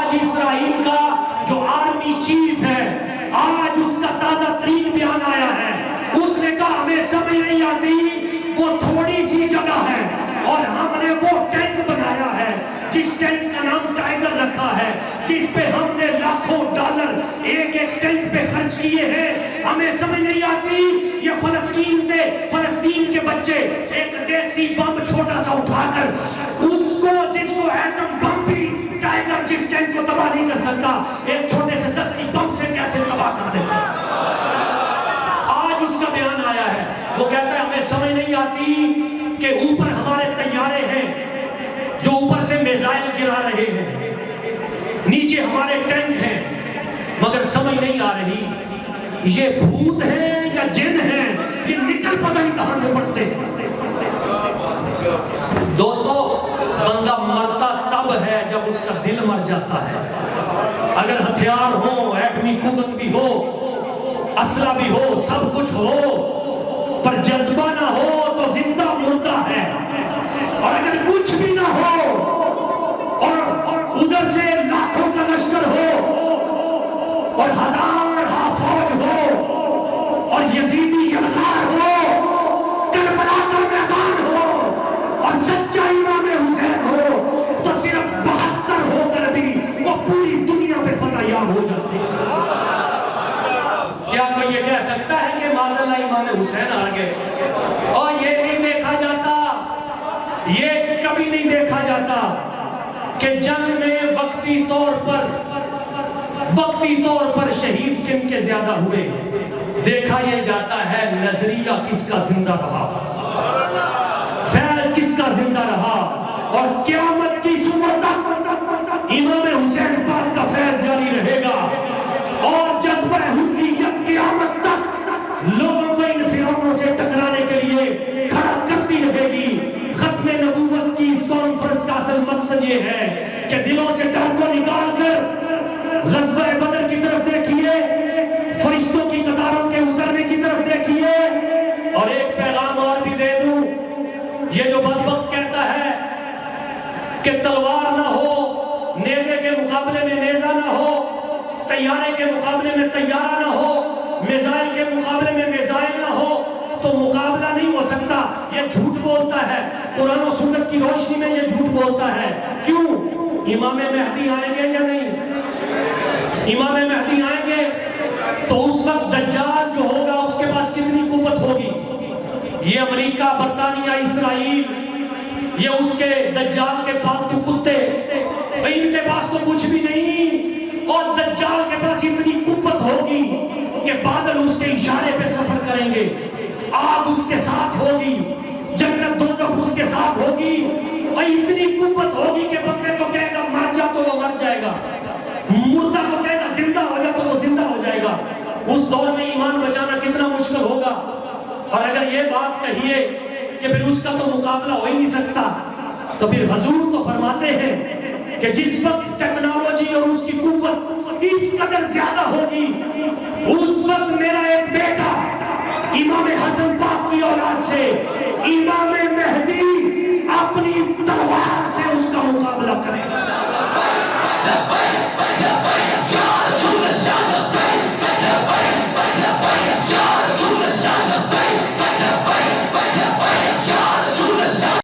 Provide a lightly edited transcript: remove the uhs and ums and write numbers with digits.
آج اسرائیل کا جو آرمی چیف ہے، آج اس کا تازہ ترین بیان آیا ہے، اس نے کہا ہمیں سمجھ نہیں آتی، وہ تھوڑی سی جگہ ہے اور ہم نے وہ ٹینک بنایا ہے جس ٹینک کا نام ٹائگر رکھا ہے، جس پہ ہم نے لاکھوں ڈالر ایک ایک ٹینک پہ خرچ کیے ہیں۔ ہمیں سمجھ نہیں آتی یہ فلسطین کے بچے ایک دیسی بم چھوٹا سا اٹھا کر جس کو ایٹم بم بھی ٹائگر جس ٹینک کو تباہ نہیں کر سکتا، ایک چھوٹے سے دستی بم سے کیسے تباہ کر دیتا ہے۔ آج اس کا بیان آیا ہے، وہ کہتا ہے ہمیں سمجھ نہیں آتی کہ اوپر ہمارے طیارے ہیں جو اوپر سے میزائل گرا رہے ہیں، نیچے ہمارے ٹینک ہیں، مگر سمجھ نہیں آ رہی یہ بھوت ہیں یا جن ہیں، یہ نکل پتہ نہیں کہاں سے پڑتے ہیں۔ دوستو، بندہ مرتا تب ہے جب اس کا دل مر جاتا ہے۔ اگر ہتھیار ہو، ایٹمی قوت بھی ہو، اسلحہ بھی ہو، سب کچھ ہو، پر جذبہ نہ ہو تو زندہ مردہ ہے۔ اور اگر کچھ بھی نہ ہو اور ادھر سے لاکھوں کا لشکر ہو اور ہزار فوج ہو اور یزیدی یلغار ہو، کربلا کا میدان ہو اور سچا امام حسین ہو، تو صرف 72 ہو کر بھی وہ پوری دنیا پہ فتح یاب ہو جاتے ہیں۔ کیا کوئی یہ کہہ سکتا ہے کہ معاذ اللہ امام حسین آ گئے؟ اور یہ نہیں دیکھا جاتا، یہ کبھی نہیں دیکھا جاتا کہ جنگ میں وقتی طور پر شہید کن کے زیادہ ہوئے، دیکھا یہ جاتا ہے نظریہ کس کا زندہ رہا، فیض کس کا زندہ رہا، اور قیامت کی صبح تک امام حسین پاک کا فیض جاری رہے گا، اور جذبہ حریت قیامت تک لوگوں کو ان فرعونوں سے ٹکرانے کے لیے کھڑا کرتی رہے گی۔ ختم نبوت کی اس کانفرنس کا اصل مقصد یہ ہے کہ دلوں سے ڈر کو نکال کر غزوہ بدر کی طرف دیکھیے، فرشتوں کی قطاروں کے اترنے کی طرف دیکھیے، اور ایک پیغام اور بھی دے دوں، یہ جو بدبخت کہتا ہے کہ تلوار نہ ہو، نیزے کے مقابلے میں نیزہ نہ ہو، طیارے کے مقابلے میں طیارہ نہ ہو، میزائل کے مقابلے میں میزائل نہ ہو، تو مقابلہ نہیں ہو سکتا، یہ جھوٹ بولتا ہے۔ قرآن و سنت کی روشنی میں یہ جھوٹ بولتا ہے۔ کیوں؟ امام مہدی آئیں گے یا نہیں؟ امام مہدی آئیں گے تو اس وقت دجال جو ہوگا اس کے پاس کتنی قوت ہوگی؟ یہ امریکہ، برطانیہ، اسرائیل، یہ اس کے دجال کے پالتو کتے، ان کے پاس تو کچھ بھی نہیں، اور دجال کے پاس اتنی قوت ہوگی کہ بادل اس کے اشارے پہ سفر کریں گے، آگ اس کے ساتھ ہوگی، جنت دوزخ اس کے ساتھ ہوگی، اور اتنی قوت ہوگی کہ بندے کو کہے گا مر جا تو وہ مر جائے گا، مردہ کو کہے گا زندہ ہو جا تو وہ زندہ ہو جائے گا۔ اس دور میں ایمان بچانا کتنا مشکل ہوگا۔ اور اگر یہ بات کہیے کہ پھر اس کا تو مقابلہ ہو ہی نہیں سکتا، تو پھر حضور تو فرماتے ہیں کہ جس وقت ٹیکنالوجی اور اس کی قوت اس قدر زیادہ ہوگی، اس وقت میرا ایک بیٹا امام حسن پاک کی اولاد سے، امام مہدی، اپنی